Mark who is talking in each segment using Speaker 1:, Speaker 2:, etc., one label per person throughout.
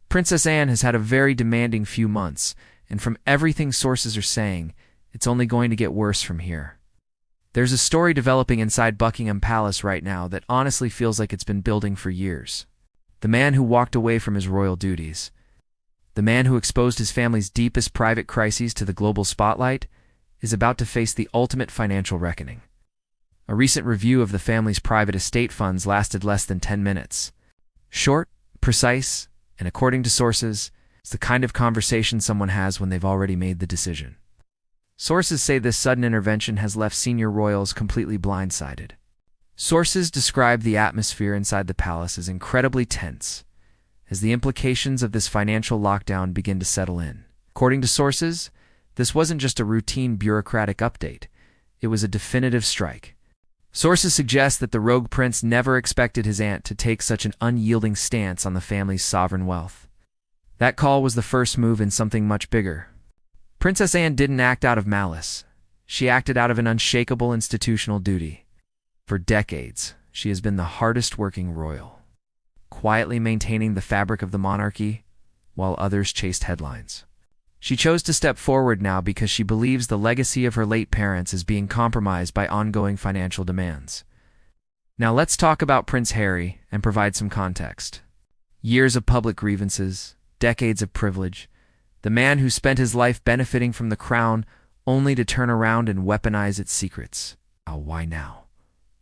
Speaker 1: Princess Anne has had a very demanding few months, and from everything sources are saying, it's only going to get worse from here. There's a story developing inside Buckingham Palace right now that honestly feels like it's been building for years. The man who walked away from his royal duties, the man who exposed his family's deepest private crises to the global spotlight, is about to face the ultimate financial reckoning. A recent review of the family's private estate funds lasted less than 10 minutes. Short, precise, and according to sources, it's the kind of conversation someone has when they've already made the decision. Sources say this sudden intervention has left senior royals completely blindsided. Sources describe the atmosphere inside the palace as incredibly tense, as the implications of this financial lockdown begin to settle in. According to sources, this wasn't just a routine bureaucratic update, it was a definitive strike. Sources suggest that the rogue prince never expected his aunt to take such an unyielding stance on the family's sovereign wealth. That call was the first move in something much bigger. Princess Anne didn't act out of malice. She acted out of an unshakable institutional duty. For decades, she has been the hardest-working royal, quietly maintaining the fabric of the monarchy while others chased headlines. She chose to step forward now because she believes the legacy of her late parents is being compromised by ongoing financial demands. Now let's talk about Prince Harry and provide some context. Years of public grievances, decades of privilege, the man who spent his life benefiting from the crown only to turn around and weaponize its secrets. Why now?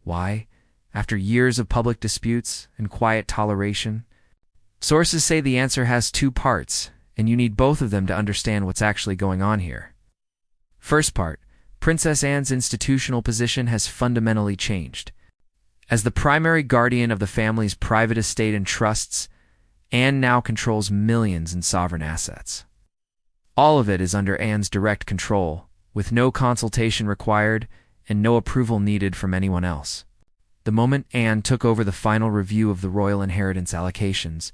Speaker 1: Why? After years of public disputes and quiet toleration? Sources say the answer has two parts, and you need both of them to understand what's actually going on here. First part, Princess Anne's institutional position has fundamentally changed. As the primary guardian of the family's private estate and trusts, Anne now controls millions in sovereign assets. All of it is under Anne's direct control, with no consultation required and no approval needed from anyone else. The moment Anne took over the final review of the royal inheritance allocations,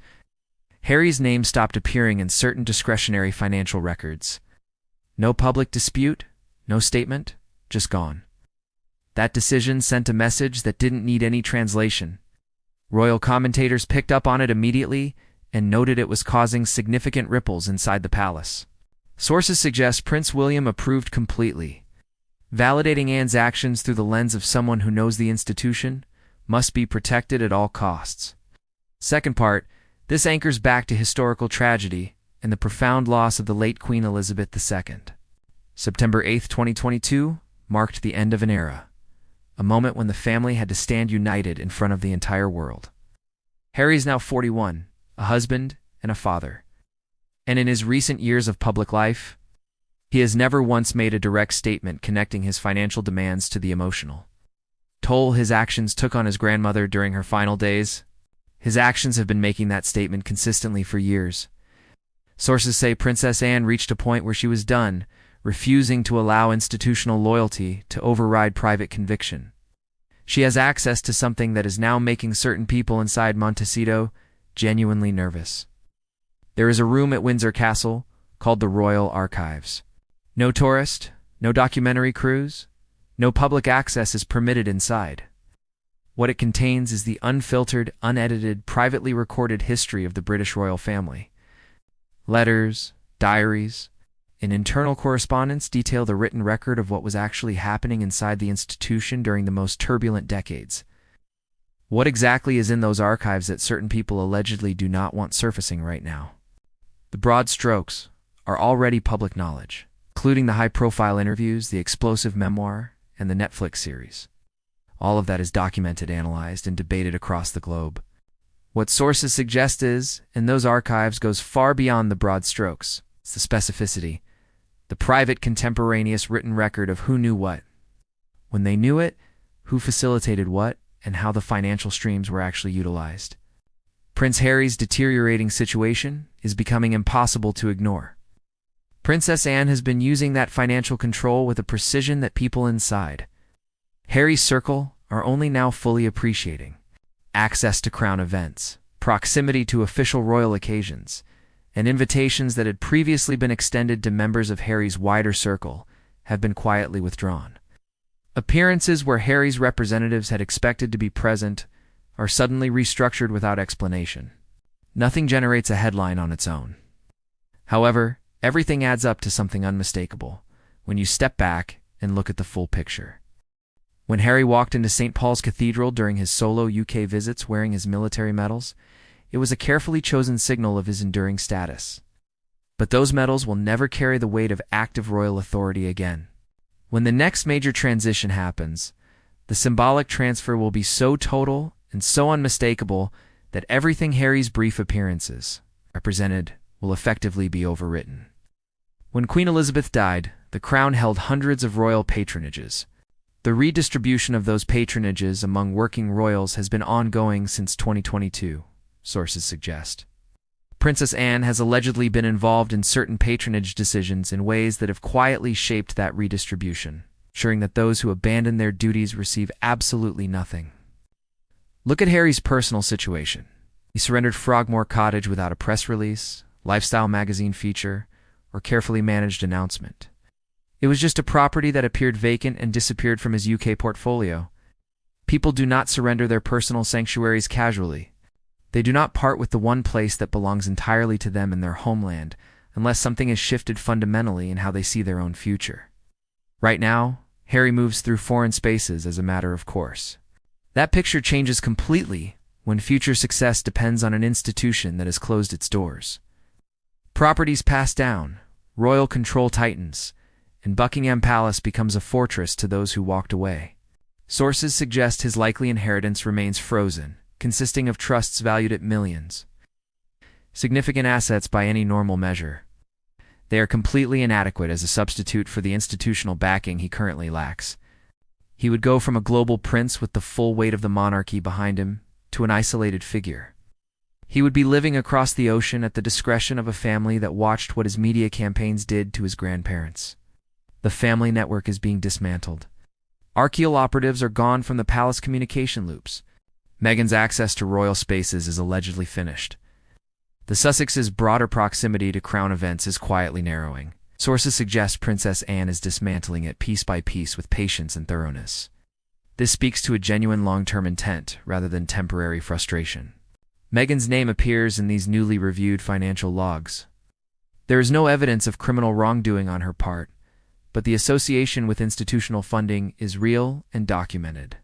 Speaker 1: Harry's name stopped appearing in certain discretionary financial records. No public dispute, no statement, just gone. That decision sent a message that didn't need any translation. Royal commentators picked up on it immediately and noted it was causing significant ripples inside the palace. Sources suggest Prince William approved completely. Validating Anne's actions through the lens of someone who knows the institution must be protected at all costs. Second part, this anchors back to historical tragedy and the profound loss of the late Queen Elizabeth II. September 8, 2022, marked the end of an era, a moment when the family had to stand united in front of the entire world. Harry is now 41, a husband and a father. And in his recent years of public life, he has never once made a direct statement connecting his financial demands to the emotional toll his actions took on his grandmother during her final days. His actions have been making that statement consistently for years. Sources say Princess Anne reached a point where she was done, refusing to allow institutional loyalty to override private conviction. She has access to something that is now making certain people inside Montecito genuinely nervous. There is a room at Windsor Castle called the Royal Archives. No tourist, no documentary crews, no public access is permitted inside. What it contains is the unfiltered, unedited, privately recorded history of the British royal family. Letters, diaries, and internal correspondence detail the written record of what was actually happening inside the institution during the most turbulent decades. What exactly is in those archives that certain people allegedly do not want surfacing right now? The broad strokes are already public knowledge, including the high-profile interviews, the explosive memoir, and the Netflix series. All of that is documented, analyzed, and debated across the globe. What sources suggest is, in those archives goes far beyond the broad strokes. It's the specificity, the private contemporaneous written record of who knew what, when they knew it, who facilitated what, and how the financial streams were actually utilized. Prince Harry's deteriorating situation is becoming impossible to ignore. Princess Anne has been using that financial control with a precision that people inside Harry's circle are only now fully appreciating. Access to crown events, proximity to official royal occasions, and invitations that had previously been extended to members of Harry's wider circle have been quietly withdrawn. Appearances where Harry's representatives had expected to be present are suddenly restructured without explanation. Nothing generates a headline on its own. However, everything adds up to something unmistakable when you step back and look at the full picture. When Harry walked into St. Paul's Cathedral during his solo UK visits wearing his military medals, it was a carefully chosen signal of his enduring status. But those medals will never carry the weight of active royal authority again. When the next major transition happens, the symbolic transfer will be so total and so unmistakable that everything Harry's brief appearances represented will effectively be overwritten. When Queen Elizabeth died, the crown held hundreds of royal patronages. The redistribution of those patronages among working royals has been ongoing since 2022, sources suggest. Princess Anne has allegedly been involved in certain patronage decisions in ways that have quietly shaped that redistribution, ensuring that those who abandon their duties receive absolutely nothing. Look at Harry's personal situation. He surrendered Frogmore Cottage without a press release, lifestyle magazine feature, or carefully managed announcement. It was just a property that appeared vacant and disappeared from his UK portfolio. People do not surrender their personal sanctuaries casually. They do not part with the one place that belongs entirely to them in their homeland unless something has shifted fundamentally in how they see their own future. Right now, Harry moves through foreign spaces as a matter of course. That picture changes completely when future success depends on an institution that has closed its doors. Properties pass down, royal control tightens, and Buckingham Palace becomes a fortress to those who walked away. Sources suggest his likely inheritance remains frozen, consisting of trusts valued at millions. Significant assets by any normal measure. They are completely inadequate as a substitute for the institutional backing he currently lacks. He would go from a global prince with the full weight of the monarchy behind him to an isolated figure. He would be living across the ocean at the discretion of a family that watched what his media campaigns did to his grandparents. The family network is being dismantled. Archaeal operatives are gone from the palace communication loops. Meghan's access to royal spaces is allegedly finished. The Sussex's broader proximity to crown events is quietly narrowing. Sources suggest Princess Anne is dismantling it piece by piece with patience and thoroughness. This speaks to a genuine long-term intent rather than temporary frustration. Meghan's name appears in these newly reviewed financial logs. There is no evidence of criminal wrongdoing on her part, but the association with institutional funding is real and documented.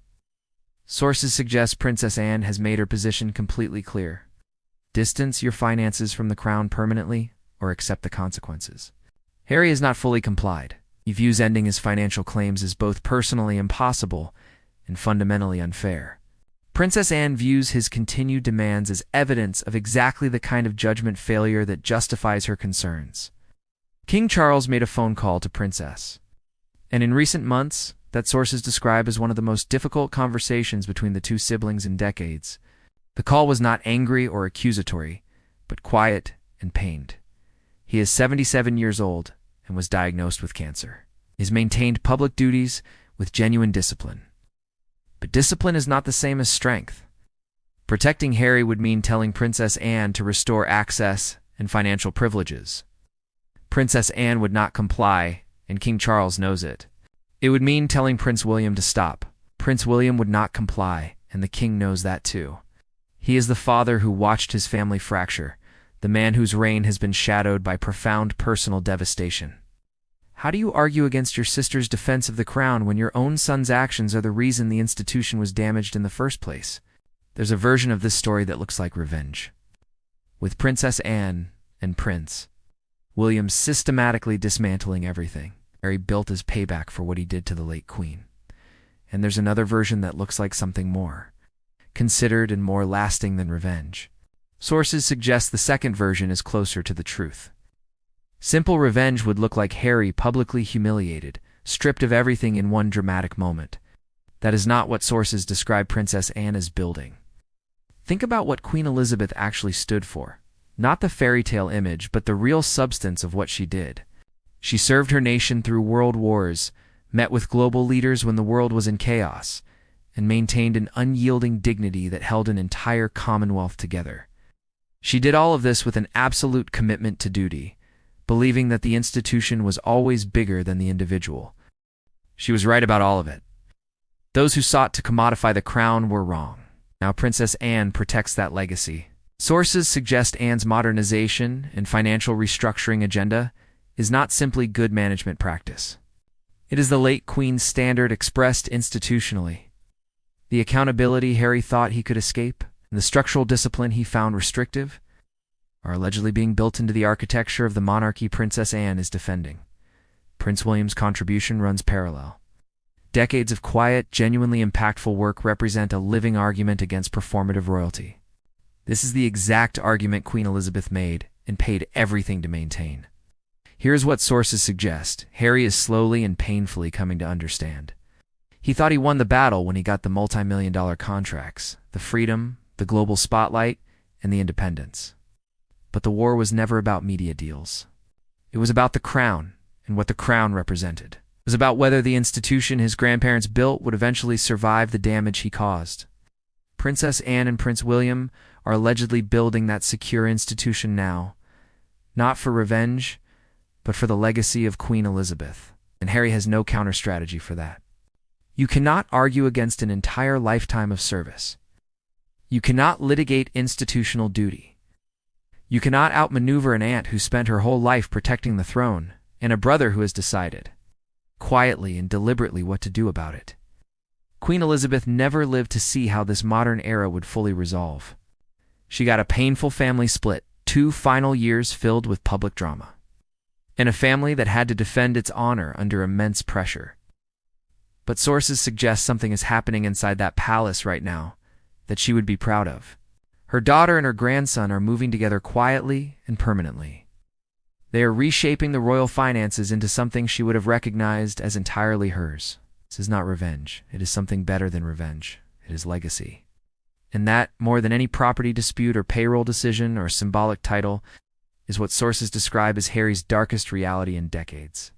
Speaker 1: Sources suggest Princess Anne has made her position completely clear. Distance your finances from the crown permanently, or accept the consequences. Harry has not fully complied. He views ending his financial claims as both personally impossible and fundamentally unfair. Princess Anne views his continued demands as evidence of exactly the kind of judgment failure that justifies her concerns. King Charles made a phone call to Princess, and in recent months, that sources describe as one of the most difficult conversations between the two siblings in decades. The call was not angry or accusatory, but quiet and pained. He is 77 years old and was diagnosed with cancer. He has maintained public duties with genuine discipline. But discipline is not the same as strength. Protecting Harry would mean telling Princess Anne to restore access and financial privileges. Princess Anne would not comply, and King Charles knows it. It would mean telling Prince William to stop. Prince William would not comply, and the king knows that too. He is the father who watched his family fracture, the man whose reign has been shadowed by profound personal devastation. How do you argue against your sister's defense of the crown when your own son's actions are the reason the institution was damaged in the first place? There's a version of this story that looks like revenge. With Princess Anne and Prince William systematically dismantling everything, Harry built as payback for what he did to the late Queen. And there's another version that looks like something more considered and more lasting than revenge. Sources suggest the second version is closer to the truth. Simple revenge would look like Harry publicly humiliated, stripped of everything in one dramatic moment. That is not what sources describe Princess Anne as building. Think about what Queen Elizabeth actually stood for. Not the fairy tale image, but the real substance of what she did. She served her nation through world wars, met with global leaders when the world was in chaos, and maintained an unyielding dignity that held an entire Commonwealth together. She did all of this with an absolute commitment to duty, believing that the institution was always bigger than the individual. She was right about all of it. Those who sought to commodify the crown were wrong. Now Princess Anne protects that legacy. Sources suggest Anne's modernization and financial restructuring agenda is not simply good management practice. It is the late Queen's standard expressed institutionally. The accountability Harry thought he could escape, and the structural discipline he found restrictive, are allegedly being built into the architecture of the monarchy Princess Anne is defending. Prince William's contribution runs parallel. Decades of quiet, genuinely impactful work represent a living argument against performative royalty. This is the exact argument Queen Elizabeth made and paid everything to maintain. Here's what sources suggest Harry is slowly and painfully coming to understand. He thought he won the battle when he got the multi-million-dollar contracts, the freedom, the global spotlight, and the independence. But the war was never about media deals. It was about the crown and what the crown represented. It was about whether the institution his grandparents built would eventually survive the damage he caused. Princess Anne and Prince William are allegedly building that secure institution now, not for revenge, but for the legacy of Queen Elizabeth. And Harry has no counter-strategy for that. You cannot argue against an entire lifetime of service. You cannot litigate institutional duty. You cannot outmaneuver an aunt who spent her whole life protecting the throne, and a brother who has decided, quietly and deliberately, what to do about it. Queen Elizabeth never lived to see how this modern era would fully resolve. She got a painful family split, 2 final years filled with public drama, and a family that had to defend its honor under immense pressure. But sources suggest something is happening inside that palace right now that she would be proud of. Her daughter and her grandson are moving together quietly and permanently. They are reshaping the royal finances into something she would have recognized as entirely hers. This is not revenge. It is something better than revenge. It is legacy. And that, more than any property dispute or payroll decision or symbolic title, is what sources describe as Harry's darkest reality in decades.